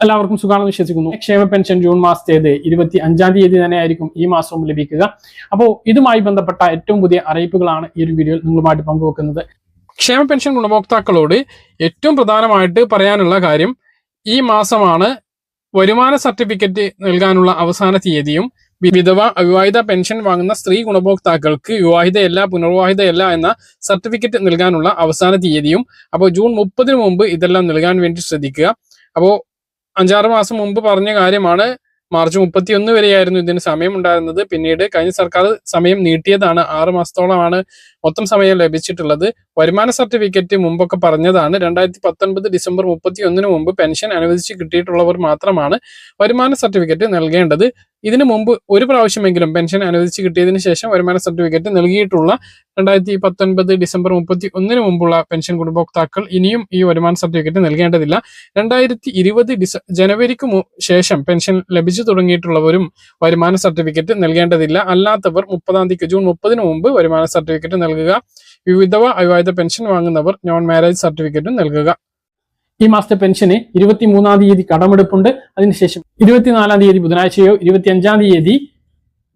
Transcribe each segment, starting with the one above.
എല്ലാവർക്കും സുഖാണെന്ന് വിശ്വസിക്കുന്നു. ക്ഷേമ പെൻഷൻ ജൂൺ മാസത്തേത് 25-ാം തീയതി തന്നെയായിരിക്കും ഈ മാസവും ലഭിക്കുക. അപ്പോൾ ഇതുമായി ബന്ധപ്പെട്ട ഏറ്റവും പുതിയ അറിയിപ്പുകളാണ് ഈ ഒരു വീഡിയോയിൽ നിങ്ങളുമായിട്ട് പങ്കുവെക്കുന്നത്. ക്ഷേമ പെൻഷൻ ഗുണഭോക്താക്കളോട് ഏറ്റവും പ്രധാനമായിട്ട് പറയാനുള്ള കാര്യം, ഈ മാസമാണ് വരുമാന സർട്ടിഫിക്കറ്റ് നൽകാനുള്ള അവസാന തീയതിയും വിധവ അവിവാഹിത പെൻഷൻ വാങ്ങുന്ന സ്ത്രീ ഗുണഭോക്താക്കൾക്ക് വിവാഹിതയല്ല പുനർവിവാഹിതയല്ല എന്ന സർട്ടിഫിക്കറ്റ് നൽകാനുള്ള അവസാന തീയതിയും. അപ്പോൾ ജൂൺ 30-ന് മുമ്പ് ഇതെല്ലാം നൽകാൻ വേണ്ടി ശ്രദ്ധിക്കുക. അപ്പോൾ 5-6 മാസം മുമ്പ് പറഞ്ഞ കാര്യമാണ്. മാർച്ച് 31 വരെയായിരുന്നു ഇതിന് സമയം ഉണ്ടായിരുന്നത്. പിന്നീട് കഴിഞ്ഞ സർക്കാർ സമയം നീട്ടിയതാണ്. 6 മാസത്തോളമാണ് മൊത്തം സമയം ലഭിച്ചിട്ടുള്ളത്. വരുമാന സർട്ടിഫിക്കറ്റ് മുമ്പൊക്കെ പറഞ്ഞതാണ് 2019 ഡിസംബർ 31-ന് മുമ്പ് പെൻഷൻ അനുവദിച്ച് കിട്ടിയിട്ടുള്ളവർ മാത്രമാണ് വരുമാന സർട്ടിഫിക്കറ്റ് നൽകേണ്ടത്. ഇതിനു മുമ്പ് ഒരു പ്രാവശ്യമെങ്കിലും പെൻഷൻ അനുവദിച്ച് കിട്ടിയതിനു ശേഷം വരുമാന സർട്ടിഫിക്കറ്റ് നൽകിയിട്ടുള്ള 2019 ഡിസംബർ 31-ന് മുമ്പുള്ള പെൻഷൻ ഗുണഭോക്താക്കൾ ഇനിയും ഈ വരുമാന സർട്ടിഫിക്കറ്റ് നൽകേണ്ടതില്ല. 2020 ജനുവരിക്ക് ശേഷം പെൻഷൻ ലഭിച്ചു തുടങ്ങിയിട്ടുള്ളവരും വരുമാന സർട്ടിഫിക്കറ്റ് നൽകേണ്ടതില്ല. അല്ലാത്തവർ 30-ാം തീയതി ജൂൺ 30-ന് മുമ്പ് വരുമാന സർട്ടിഫിക്കറ്റ് നൽകുക. വിധവ അവിവാഹിത പെൻഷൻ വാങ്ങുന്നവർ നോൺ മാരേജ് സർട്ടിഫിക്കറ്റും നൽകുക. ഈ മാസത്തെ പെൻഷന് 23-ാം തീയതി കടമെടുപ്പുണ്ട്. അതിനുശേഷം 24-ാം തീയതി ബുധനാഴ്ചയോ 25-ാം തീയതി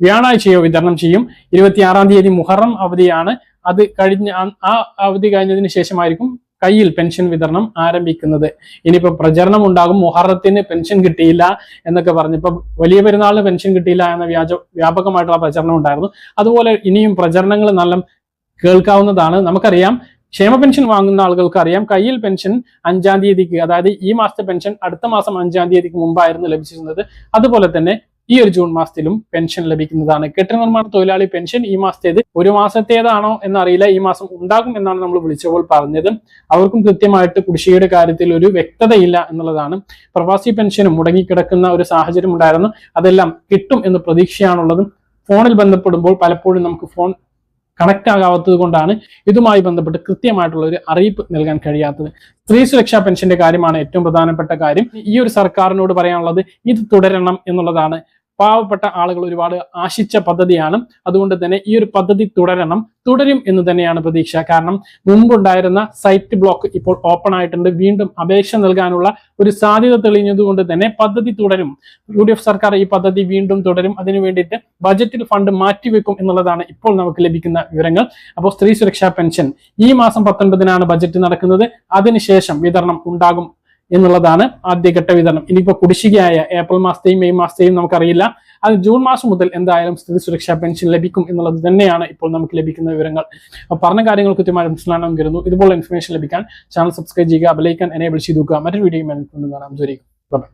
വ്യാഴാഴ്ചയോ വിതരണം ചെയ്യും. 26-ാം തീയതി മുഹറം അവധിയാണ്. അത് കഴിഞ്ഞ ആ അവധി കഴിഞ്ഞതിന് ശേഷമായിരിക്കും കയ്യിൽ പെൻഷൻ വിതരണം ആരംഭിക്കുന്നത്. ഇനിയിപ്പോ പ്രചരണം ഉണ്ടാകും, മുഹറത്തിന് പെൻഷൻ കിട്ടിയില്ല എന്നൊക്കെ പറഞ്ഞു. ഇപ്പൊ വലിയ പെരുന്നാളിന് പെൻഷൻ കിട്ടിയില്ല എന്ന വ്യാപകമായിട്ടുള്ള പ്രചരണം ഉണ്ടായിരുന്നു. അതുപോലെ ഇനിയും പ്രചരണങ്ങൾ നല്ല കേൾക്കാവുന്നതാണ്. നമുക്കറിയാം, ക്ഷേമ പെൻഷൻ വാങ്ങുന്ന ആളുകൾക്ക് അറിയാം, കയ്യിൽ പെൻഷൻ 5-ാം തീയതിക്ക്, അതായത് ഈ മാസത്തെ പെൻഷൻ അടുത്ത മാസം 5-ാം തീയതിക്ക് മുമ്പായിരുന്നു ലഭിച്ചിരുന്നത്. അതുപോലെ തന്നെ ഈ ഒരു ജൂൺ മാസത്തിലും പെൻഷൻ ലഭിക്കുന്നതാണ്. കെട്ടിട നിർമ്മാണ തൊഴിലാളി പെൻഷൻ ഈ മാസത്തേത് ഒരു മാസത്തേതാണോ എന്നറിയില്ല, ഈ മാസം ഉണ്ടാകും എന്നാണ് നമ്മൾ വിളിച്ചപ്പോൾ പറഞ്ഞത്. അവർക്കും കൃത്യമായിട്ട് കുടിശ്ശികയുടെ കാര്യത്തിൽ ഒരു വ്യക്തതയില്ല എന്നുള്ളതാണ്. പ്രവാസി പെൻഷനും മുടങ്ങിക്കിടക്കുന്ന ഒരു സാഹചര്യം ഉണ്ടായിരുന്നു. അതെല്ലാം കിട്ടും എന്ന് പ്രതീക്ഷയാണുള്ളത്. ഫോണിൽ ബന്ധപ്പെടുമ്പോൾ പലപ്പോഴും നമുക്ക് ഫോൺ കണക്ട് ആകാത്തത് കൊണ്ടാണ് ഇതുമായി ബന്ധപ്പെട്ട് കൃത്യമായിട്ടുള്ള ഒരു അറിയിപ്പ് നൽകാൻ കഴിയാത്തത്. സ്ത്രീ സുരക്ഷാ പെൻഷന്റെ കാര്യമാണ് ഏറ്റവും പ്രധാനപ്പെട്ട കാര്യം. ഈ ഒരു സർക്കാരിനോട് പറയാനുള്ളത് ഇത് തുടരണം എന്നുള്ളതാണ്. പാവപ്പെട്ട ആളുകൾ ഒരുപാട് ആശിച്ച പദ്ധതിയാണ്. അതുകൊണ്ട് തന്നെ ഈ ഒരു പദ്ധതി തുടരും എന്ന് തന്നെയാണ് പ്രതീക്ഷ. കാരണം മുമ്പുണ്ടായിരുന്ന സൈറ്റ് ബ്ലോക്ക് ഇപ്പോൾ ഓപ്പൺ ആയിട്ടുണ്ട്. വീണ്ടും അപേക്ഷ നൽകാനുള്ള ഒരു സാധ്യത തെളിഞ്ഞതുകൊണ്ട് തന്നെ പദ്ധതി തുടരും. UDF സർക്കാർ ഈ പദ്ധതി വീണ്ടും തുടരും. അതിനു വേണ്ടിയിട്ട് ബജറ്റിൽ ഫണ്ട് മാറ്റിവെക്കും എന്നുള്ളതാണ് ഇപ്പോൾ നമുക്ക് ലഭിക്കുന്ന വിവരങ്ങൾ. അപ്പോൾ സ്ത്രീ സുരക്ഷാ പെൻഷൻ ഈ മാസം 19-നാണ് ബജറ്റ് നടക്കുന്നത്. അതിനുശേഷം വിതരണം ഉണ്ടാകും എന്നുള്ളതാണ് ആദ്യഘട്ട വിതരണം. ഇനിയിപ്പോ കുടിശ്ശികയായ ഏപ്രിൽ മാസത്തെയും മെയ് മാസത്തെയും നമുക്കറിയില്ല. അത് ജൂൺ മാസം മുതൽ എന്തായാലും സ്ത്രീ സുരക്ഷാ പെൻഷൻ ലഭിക്കും എന്നുള്ളത് തന്നെയാണ് ഇപ്പോൾ നമുക്ക് ലഭിക്കുന്ന വിവരങ്ങൾ. പറഞ്ഞ കാര്യങ്ങൾ കൃത്യമായി മനസ്സിലാണെന്ന് കരുതുന്നു. ഇതുപോലെ ഇൻഫർമേഷൻ ലഭിക്കാൻ ചാനൽ സബ്സ്ക്രൈബ് ചെയ്യുക, ബെൽ ഐക്കൺ എനേബിൾ ചെയ്ത് വെക്കുക. മറ്റൊരു വീഡിയോ കാണാം.